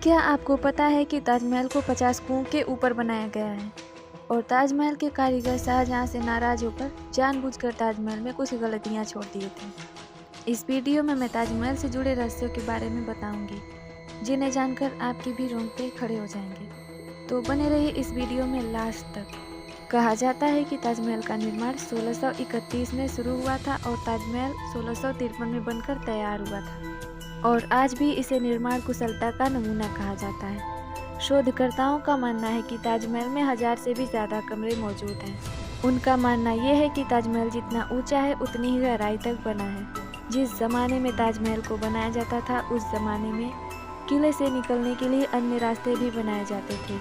क्या आपको पता है कि ताजमहल को 50 कुओं के ऊपर बनाया गया है और ताजमहल के कारीगर शाहजहां से नाराज होकर जानबूझकर ताजमहल में कुछ गलतियां छोड़ दिए थे। इस वीडियो में मैं ताजमहल से जुड़े रहस्यों के बारे में बताऊंगी, जिन्हें जानकर आपके भी रोंगटे खड़े हो जाएंगे। तो बने रहिए इस वीडियो में लास्ट तक। कहा जाता है कि ताजमहल का निर्माण 1631 में शुरू हुआ था और ताजमहल 1653 में बनकर तैयार हुआ था और आज भी इसे निर्माण कुशलता का नमूना कहा जाता है। शोधकर्ताओं का मानना है कि ताजमहल में 1000 से भी ज़्यादा कमरे मौजूद हैं। उनका मानना यह है कि ताजमहल जितना ऊंचा है उतनी ही गहराई तक बना है। जिस ज़माने में ताजमहल को बनाया जाता था उस ज़माने में किले से निकलने के लिए अन्य रास्ते भी बनाए जाते थे।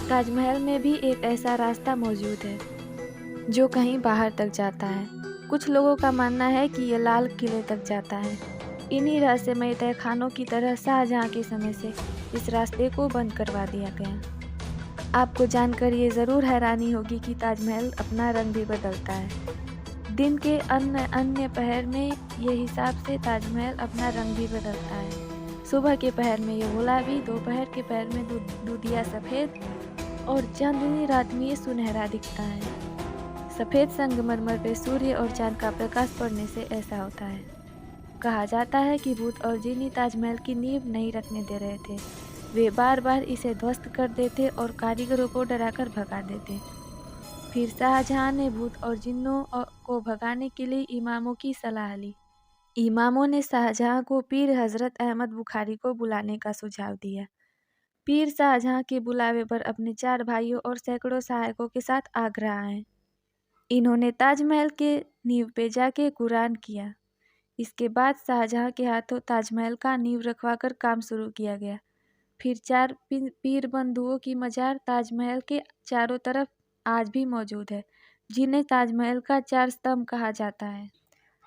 ताजमहल में भी एक ऐसा रास्ता मौजूद है जो कहीं बाहर तक जाता है। कुछ लोगों का मानना है कि यह लाल किले तक जाता है। इन्हीं रहस्यमय तहखानों की तरह शाहजहां के समय से इस रास्ते को बंद करवा दिया गया। आपको जानकर ये ज़रूर हैरानी होगी कि ताजमहल अपना रंग भी बदलता है। दिन के अन्य पहर में ये हिसाब से ताजमहल अपना रंग भी बदलता है। सुबह के पहर में ये गुलाबी, दोपहर के पहर में दूधिया सफ़ेद और चांदनी रात में ये सुनहरा दिखता है। सफ़ेद संगमरमर पे सूर्य और चांद का प्रकाश पड़ने से ऐसा होता है। कहा जाता है कि भूत और जिन्नी ताजमहल की नींव नहीं रखने दे रहे थे। वे बार बार इसे ध्वस्त कर देते और कारीगरों को डराकर भगा देते। फिर शाहजहां ने भूत और जिन्नों को भगाने के लिए इमामों की सलाह ली। इमामों ने शाहजहां को पीर हजरत अहमद बुखारी को बुलाने का सुझाव दिया। पीर शाहजहां के बुलावे पर अपने 4 भाइयों और सैकड़ों सहायकों के साथ आगरा आए। इन्होंने ताजमहल के नींव पे जाके कुरान किया। इसके बाद शाहजहां के हाथों ताजमहल का नींव रखवाकर काम शुरू किया गया। फिर 4 पीर बंधुओं की मजार ताजमहल के चारों तरफ आज भी मौजूद है, जिन्हें ताजमहल का 4 स्तंभ कहा जाता है।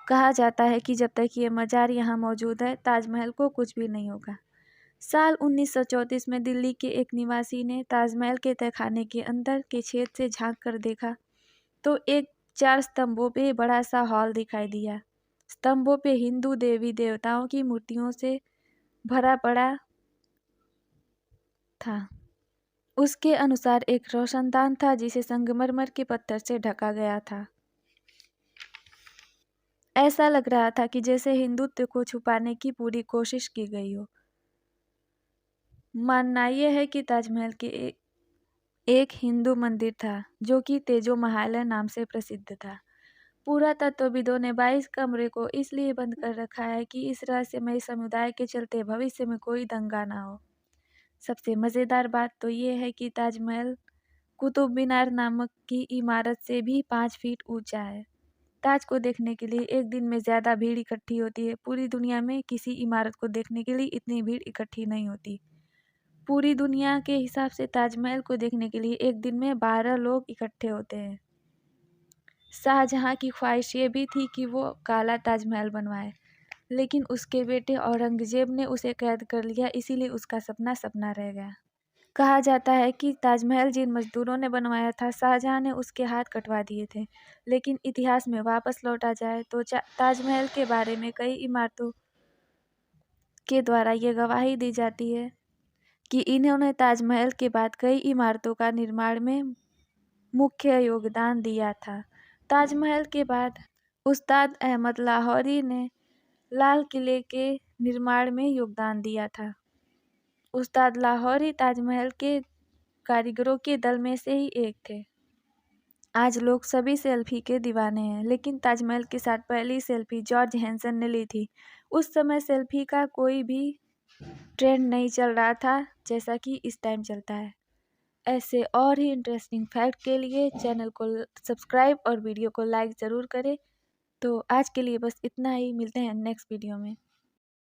कहा जाता है कि जब तक ये मजार यहाँ मौजूद है ताजमहल को कुछ भी नहीं होगा। साल 1934 में दिल्ली के एक निवासी ने ताजमहल के तहखाने के अंदर के छेद से झांक कर देखा तो एक 4 स्तंभों पे बड़ा सा हॉल दिखाई दिया। स्तंभों पे हिंदू देवी देवताओं की मूर्तियों से भरा पड़ा था। उसके अनुसार एक रोशनदान था जिसे संगमरमर के पत्थर से ढका गया था। ऐसा लग रहा था कि जैसे हिंदुत्व को छुपाने की पूरी कोशिश की गई हो। मानना यह है कि ताजमहल के एक हिंदू मंदिर था जो कि तेजो महल नाम से प्रसिद्ध था। पुरातत्वविदों ने 22 कमरे को इसलिए बंद कर रखा है कि इस रहस्यमय समुदाय के चलते भविष्य में कोई दंगा ना हो। सबसे मज़ेदार बात तो ये है कि ताजमहल कुतुब मीनार नामक की इमारत से भी 5 फीट ऊंचा है। ताज को देखने के लिए एक दिन में ज़्यादा भीड़ इकट्ठी होती है। पूरी दुनिया में किसी इमारत को देखने के लिए इतनी भीड़ इकट्ठी नहीं होती। पूरी दुनिया के हिसाब से ताजमहल को देखने के लिए एक दिन में 12 लोग इकट्ठे होते हैं। शाहजहां की ख्वाहिश ये भी थी कि वो काला ताजमहल बनवाए, लेकिन उसके बेटे औरंगजेब ने उसे कैद कर लिया, इसीलिए उसका सपना सपना रह गया। कहा जाता है कि ताजमहल जिन मजदूरों ने बनवाया था शाहजहां ने उसके हाथ कटवा दिए थे, लेकिन इतिहास में वापस लौटा जाए तो ताजमहल के बारे में कई इमारतों के द्वारा ये गवाही दी जाती है कि इन्होंने ताजमहल के बाद कई इमारतों का निर्माण में मुख्य योगदान दिया था। ताजमहल के बाद उस्ताद अहमद लाहौरी ने लाल किले के निर्माण में योगदान दिया था। उस्ताद लाहौरी ताजमहल के कारीगरों के दल में से ही एक थे। आज लोग सभी सेल्फी के दीवाने हैं, लेकिन ताजमहल के साथ पहली सेल्फी जॉर्ज हैंसन ने ली थी। उस समय सेल्फी का कोई भी ट्रेंड नहीं चल रहा था जैसा कि इस टाइम चलता है। ऐसे और ही इंटरेस्टिंग फैक्ट के लिए चैनल को सब्सक्राइब और वीडियो को लाइक ज़रूर करें। तो आज के लिए बस इतना ही, मिलते हैं नेक्स्ट वीडियो में।